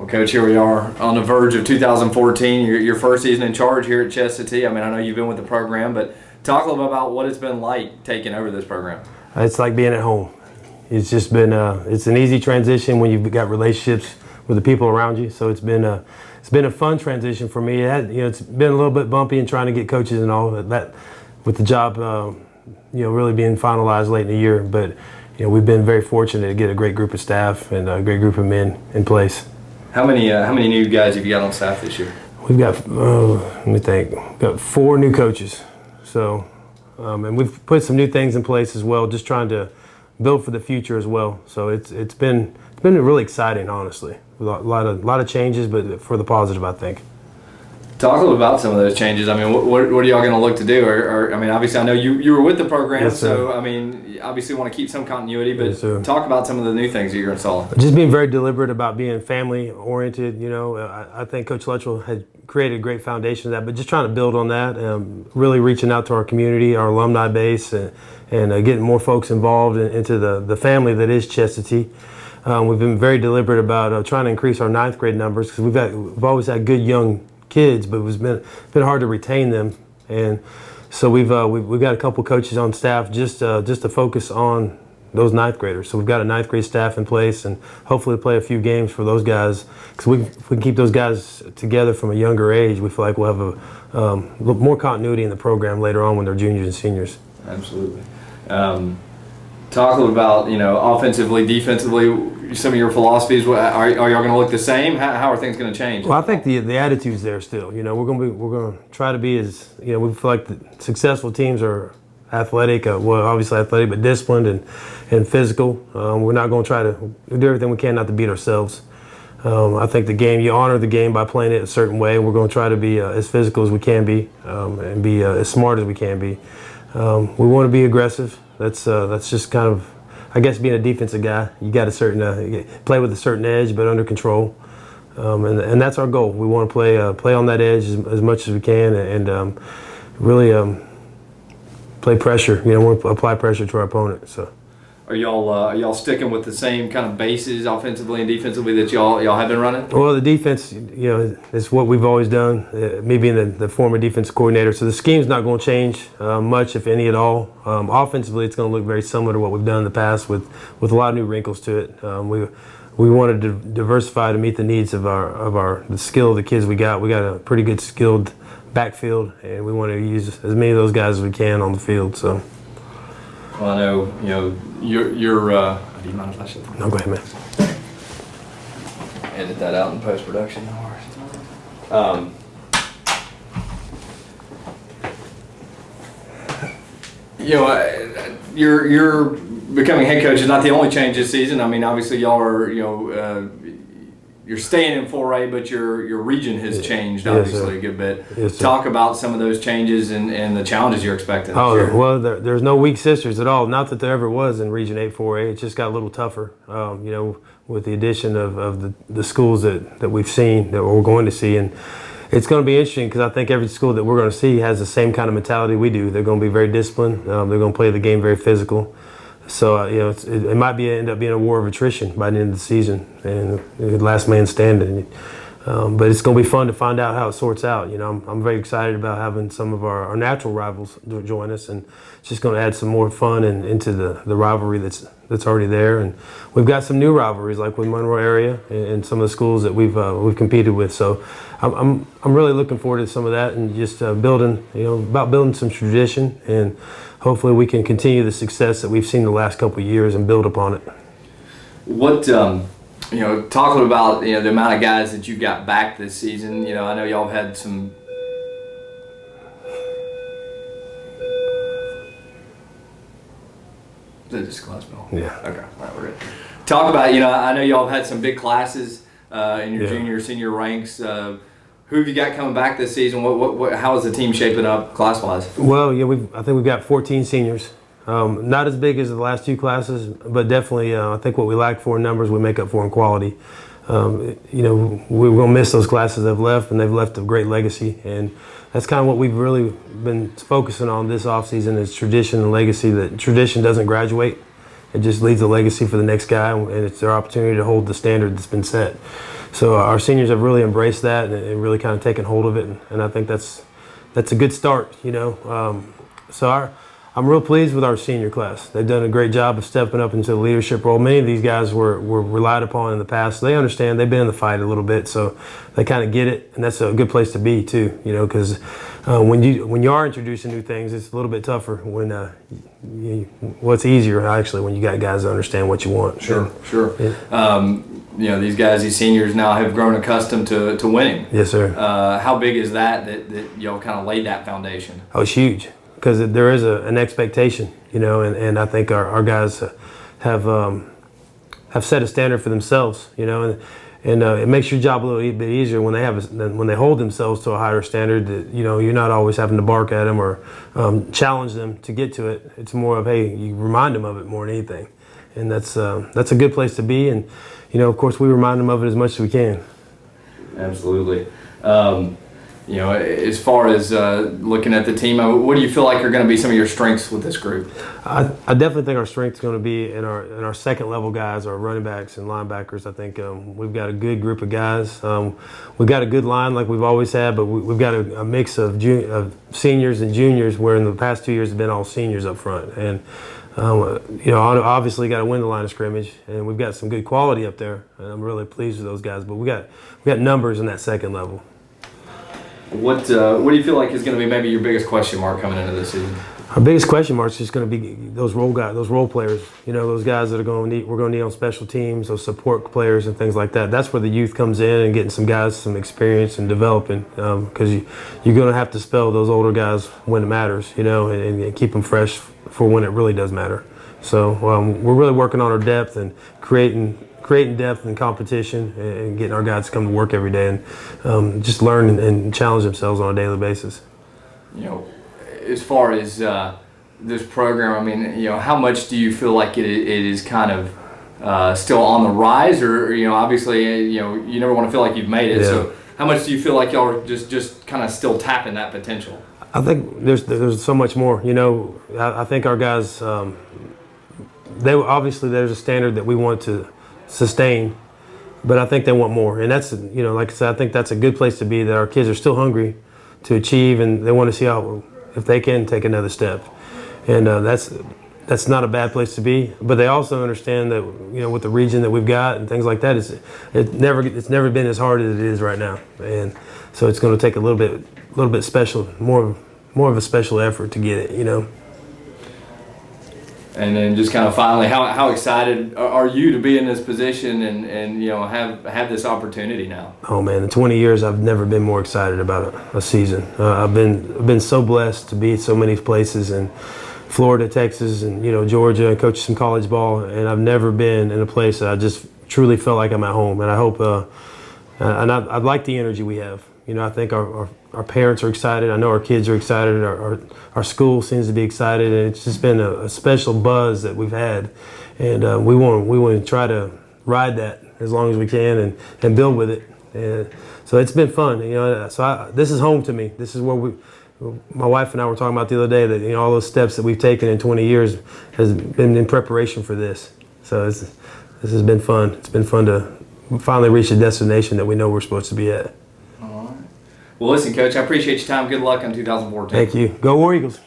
Well, Coach, here we are on the verge of 2014, your first season in charge here at Chestatee. I mean, I know you've been with the program, but talk a little bit about what it's been like taking over this program. It's like being at home. It's just been it's an easy transition when you've got relationships with the people around you. So it's been a fun transition for me. It's been a little bit bumpy in trying to get coaches and all that with the job, really being finalized late in the year. But we've been very fortunate to get a great group of staff and a great group of men in place. How many new guys have you got on staff this year? We've got let me think. We've got 4 new coaches. So and we've put some new things in place as well, just trying to build for the future as well. So it's been really exciting, honestly. A lot of changes, but for the positive, I think. Talk a little about some of those changes. I mean, what are y'all going to look to do? Or I mean, obviously, I know you were with the program, yes, so I mean, obviously, want to keep some continuity. But yes, talk about some of the new things that you're installing. Just being very deliberate about being family oriented. I think Coach Luttrell had created a great foundation of that, but just trying to build on that. Really reaching out to our community, our alumni base, and getting more folks involved into the family that is Chestatee. We've been very deliberate about trying to increase our 9th grade numbers because we've always had good young kids, but it's been hard to retain them, and so we've got a couple coaches on staff just to focus on those 9th graders. So we've got a 9th grade staff in place, and hopefully play a few games for those guys because if we can keep those guys together from a younger age, we feel like we'll have a more continuity in the program later on when they're juniors and seniors. Absolutely. Talk a little about offensively, defensively. Some of your philosophies. Are y'all going to look the same? How are things going to change? Well, I think the attitude's there still. We're going to try to be as we feel like the successful teams are athletic. Obviously athletic, but disciplined and physical. We're not going to try to do everything we can not to beat ourselves. I think you honor the game by playing it a certain way. We're going to try to be as physical as we can be and be as smart as we can be. We want to be aggressive. That's just kind of, I guess, being a defensive guy. You got a play with a certain edge, but under control, and that's our goal. We want to play on that edge as much as we can, and really play pressure. We want to apply pressure to our opponent. So, are y'all sticking with the same kind of bases offensively and defensively that y'all have been running? Well, the defense, is what we've always done. Me being the former defensive coordinator, so the scheme's not going to change much, if any at all. Offensively, it's going to look very similar to what we've done in the past, with a lot of new wrinkles to it. We wanted to diversify to meet the needs of the skill of the kids we got. We got a pretty good skilled backfield, and we want to use as many of those guys as we can on the field. So. Well, I know, you're do you mind if I shut that? No, go ahead, man. Edit that out in post-production. You're becoming head coach is not the only change this season. I mean, obviously y'all are, you're staying in 4A, but your region has changed obviously a good bit. Yes, talk about some of those changes and the challenges you're expecting. Well, there's no weak sisters at all. Not that there ever was in Region 8 4A. It just got a little tougher, with the addition of the schools that we've seen, that we're going to see. And it's going to be interesting because I think every school that we're going to see has the same kind of mentality we do. They're going to be very disciplined. They're going to play the game very physical. So it might end up being a war of attrition by the end of the season, and last man standing. But it's going to be fun to find out how it sorts out. I'm very excited about having some of our natural rivals join us, and it's just going to add some more fun into the rivalry that's already there. And we've got some new rivalries, like with Monroe area and some of the schools that we've competed with. So I'm really looking forward to some of that, and just building some tradition, and hopefully we can continue the success that we've seen the last couple of years and build upon it. What talking about the amount of guys that you got back this season. I know y'all have had some. Is that just glass ball? Yeah. Okay. All right, we're good. Talk about I know y'all have had some big classes in your junior, senior ranks. Who have you got coming back this season? How is the team shaping up class-wise? Well, I think we've got 14 seniors. Not as big as the last 2 classes, but definitely I think what we lack for in numbers, we make up for in quality. We're going to miss those classes that have left, and they've left a great legacy. And that's kind of what we've really been focusing on this offseason, is tradition and legacy, that tradition doesn't graduate. It just leaves a legacy for the next guy, and it's their opportunity to hold the standard that's been set. So our seniors have really embraced that and really kind of taken hold of it, and I think that's a good start, you know. I'm real pleased with our senior class. They've done a great job of stepping up into the leadership role. Many of these guys were relied upon in the past. So they understand. They've been in the fight a little bit, so they kind of get it, and that's a good place to be too, you know, because when you are introducing new things, it's a little bit tougher. It's easier actually when you got guys that understand what you want. Sure. Yeah. You know, these guys, these seniors now have grown accustomed to winning. Yes, sir. How big is that y'all kind of laid that foundation? Oh, it's huge, because there is an expectation, you know, and I think our guys have set a standard for themselves, you know, and it makes your job a little bit easier when they hold themselves to a higher standard. That, you know, you're not always having to bark at them or challenge them to get to it. It's more of, hey, you remind them of it more than anything, and that's a good place to be. And you know, of course, we remind them of it as much as we can. Absolutely. You know, as far as looking at the team, what do you feel like are going to be some of your strengths with this group? I definitely think our strength is going to be in our second level guys, our running backs and linebackers. I think we've got a good group of guys. We've got a good line like we've always had, but we've got a mix of seniors and juniors, where in the past 2 years have been all seniors up front. And you know, obviously got to win the line of scrimmage, and we've got some good quality up there, and I'm really pleased with those guys. But we got numbers in that second level. What do you feel like is going to be maybe your biggest question mark coming into this season? Our biggest question mark is just going to be those role guys, those role players. You know, those guys that we're going to need on special teams, those support players and things like that. That's where the youth comes in, and getting some guys some experience and developing, because you're going to have to spell those older guys when it matters, you know, and keep them fresh for when it really does matter. So we're really working on our depth and creating depth and competition, and getting our guys to come to work every day and just learn and challenge themselves on a daily basis. You know, as far as this program, I mean, you know, how much do you feel like it is kind of still on the rise, or you know, obviously, you know, you never want to feel like you've made it. Yeah. So how much do you feel like y'all are just kind of still tapping that potential? I think there's so much more. You know, I think our guys, obviously there's a standard that we want to sustain, but I think they want more, and that's, you know, like I said, I think that's a good place to be. That our kids are still hungry to achieve, and they want to see if they can take another step, and that's not a bad place to be. But they also understand that, you know, with the region that we've got and things like that, it's never been as hard as it is right now, and so it's going to take a little bit special, more of a special effort to get it, you know. And then just kind of finally, how excited are you to be in this position and you know, have this opportunity now? Oh man, in 20 years I've never been more excited about a season. I've been so blessed to be at so many places, in Florida, Texas, and, you know, Georgia, and coached some college ball, and I've never been in a place that I just truly felt like I'm at home. And I hope, and I like the energy we have. You know, I think our parents are excited. I know our kids are excited. Our school seems to be excited, and it's just been a special buzz that we've had, and we want to try to ride that as long as we can and build with it. And so it's been fun. You know, so this is home to me. This is where my wife and I were talking about the other day, that, you know, all those steps that we've taken in 20 years has been in preparation for this. So this has been fun. It's been fun to finally reach a destination that we know we're supposed to be at. Well, listen, Coach, I appreciate your time. Good luck in 2014. Thank you. Go War Eagles.